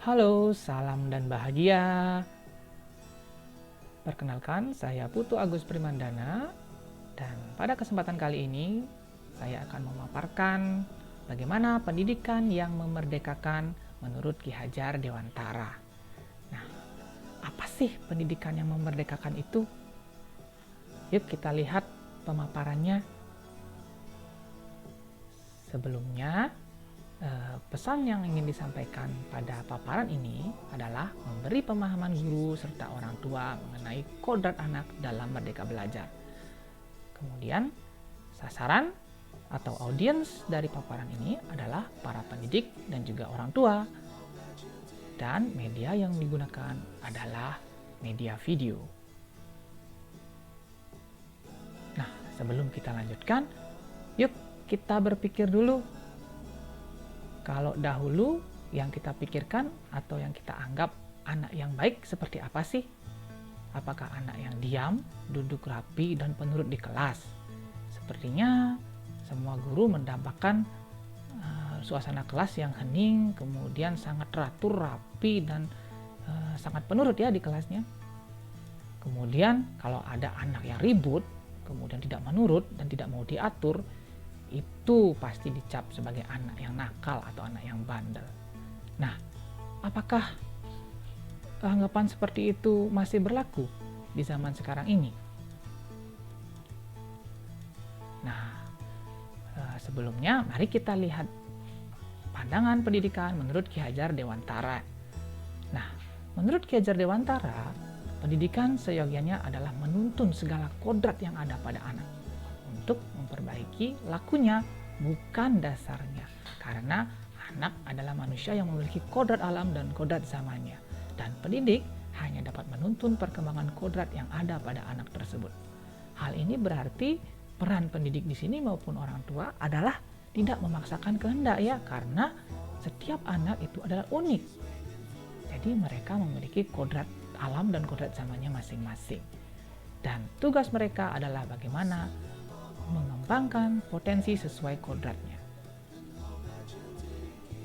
Halo, salam dan bahagia. Perkenalkan, saya Putu Agus Primandana, dan pada kesempatan kali ini saya akan memaparkan bagaimana pendidikan yang memerdekakan menurut Ki Hajar Dewantara. Nah, apa sih pendidikan yang memerdekakan itu? Yuk kita lihat pemaparannya. Sebelumnya, pesan yang ingin disampaikan pada paparan ini adalah memberi pemahaman guru serta orang tua mengenai kodrat anak dalam merdeka belajar. Kemudian, sasaran atau audiens dari paparan ini adalah para pendidik dan juga orang tua. Dan media yang digunakan adalah media video. Nah, sebelum kita lanjutkan, yuk kita berpikir dulu. Kalau dahulu yang kita pikirkan atau yang kita anggap anak yang baik seperti apa sih? Apakah anak yang diam, duduk rapi, dan penurut di kelas? Sepertinya semua guru mendambakan suasana kelas yang hening, kemudian sangat teratur, rapi, dan sangat penurut ya di kelasnya. Kemudian kalau ada anak yang ribut, kemudian tidak menurut dan tidak mau diatur, itu pasti dicap sebagai anak yang nakal atau anak yang bandel. Nah, apakah anggapan seperti itu masih berlaku di zaman sekarang ini? Nah, sebelumnya mari kita lihat pandangan pendidikan menurut Ki Hajar Dewantara. Nah, menurut Ki Hajar Dewantara, pendidikan seyogyanya adalah menuntun segala kodrat yang ada pada anak untuk memperbaiki lakunya, bukan dasarnya. Karena anak adalah manusia yang memiliki kodrat alam dan kodrat zamannya. Dan pendidik hanya dapat menuntun perkembangan kodrat yang ada pada anak tersebut. Hal ini berarti peran pendidik di sini maupun orang tua adalah tidak memaksakan kehendak ya, karena setiap anak itu adalah unik. Jadi mereka memiliki kodrat alam dan kodrat zamannya masing-masing. Dan tugas mereka adalah bagaimana mengembangkan potensi sesuai kodratnya.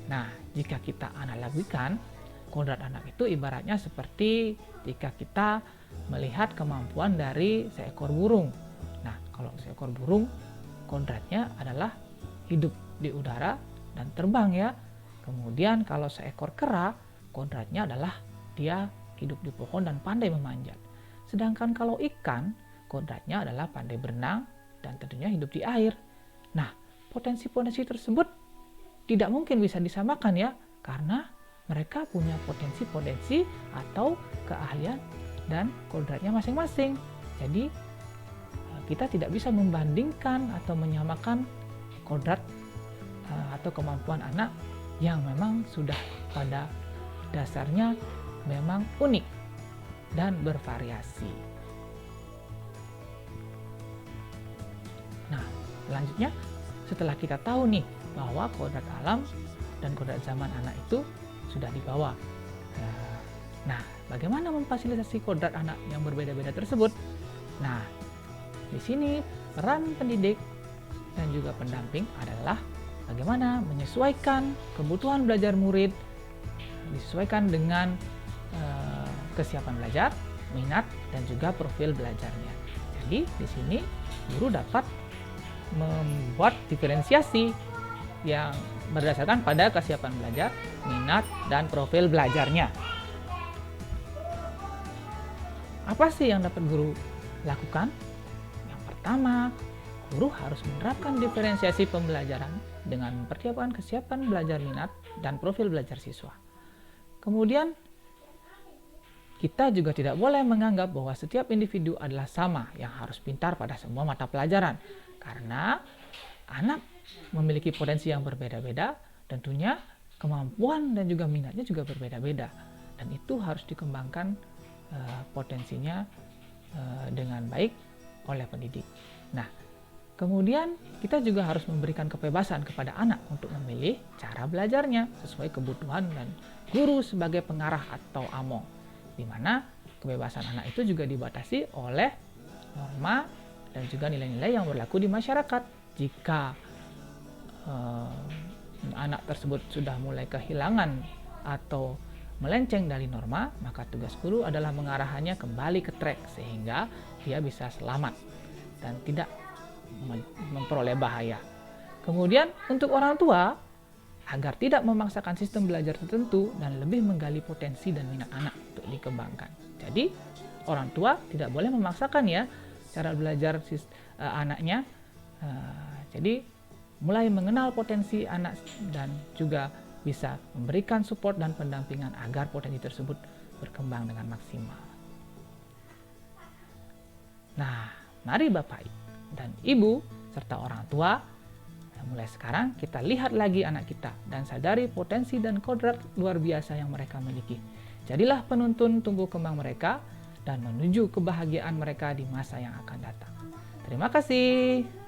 Nah, jika kita analogikan, kodrat anak itu ibaratnya seperti jika kita melihat kemampuan dari seekor burung. Nah, kalau seekor burung, kodratnya adalah hidup di udara dan terbang ya. Kemudian kalau seekor kera, kodratnya adalah dia hidup di pohon dan pandai memanjat. Sedangkan kalau ikan, kodratnya adalah pandai berenang dan tentunya hidup di air. Nah, potensi-potensi tersebut tidak mungkin bisa disamakan ya, karena mereka punya potensi-potensi atau keahlian dan kodratnya masing-masing. Jadi, kita tidak bisa membandingkan atau menyamakan kodrat atau kemampuan anak yang memang sudah pada dasarnya memang unik dan bervariasi. Nah, selanjutnya setelah kita tahu nih bahwa kodrat alam dan kodrat zaman anak itu sudah dibawa. Nah, bagaimana memfasilitasi kodrat anak yang berbeda-beda tersebut? Nah, di sini peran pendidik dan juga pendamping adalah bagaimana menyesuaikan kebutuhan belajar murid, disesuaikan dengan kesiapan belajar, minat, dan juga profil belajarnya. Jadi, di sini guru dapat membuat diferensiasi yang berdasarkan pada kesiapan belajar, minat, dan profil belajarnya. Apa sih yang dapat guru lakukan? Yang pertama, guru harus menerapkan diferensiasi pembelajaran dengan mempersiapkan kesiapan belajar minat dan profil belajar siswa. Kemudian, kita juga tidak boleh menganggap bahwa setiap individu adalah sama yang harus pintar pada semua mata pelajaran. Karena anak memiliki potensi yang berbeda-beda, tentunya kemampuan dan juga minatnya juga berbeda-beda. Dan itu harus dikembangkan potensinya dengan baik oleh pendidik. Nah, kemudian kita juga harus memberikan kebebasan kepada anak untuk memilih cara belajarnya sesuai kebutuhan dan guru sebagai pengarah atau among, di mana kebebasan anak itu juga dibatasi oleh norma dan juga nilai-nilai yang berlaku di masyarakat. Jika anak tersebut sudah mulai kehilangan atau melenceng dari norma, maka tugas guru adalah mengarahkannya kembali ke track sehingga dia bisa selamat dan tidak memperoleh bahaya. Kemudian untuk orang tua, agar tidak memaksakan sistem belajar tertentu dan lebih menggali potensi dan minat anak untuk dikembangkan. Jadi orang tua tidak boleh memaksakan ya cara belajar anaknya. Jadi mulai mengenal potensi anak dan juga bisa memberikan support dan pendampingan agar potensi tersebut berkembang dengan maksimal. Nah, mari Bapak dan Ibu serta orang tua, mulai sekarang kita lihat lagi anak kita dan sadari potensi dan kodrat luar biasa yang mereka miliki. Jadilah penuntun tumbuh kembang mereka dan menuju kebahagiaan mereka di masa yang akan datang. Terima kasih.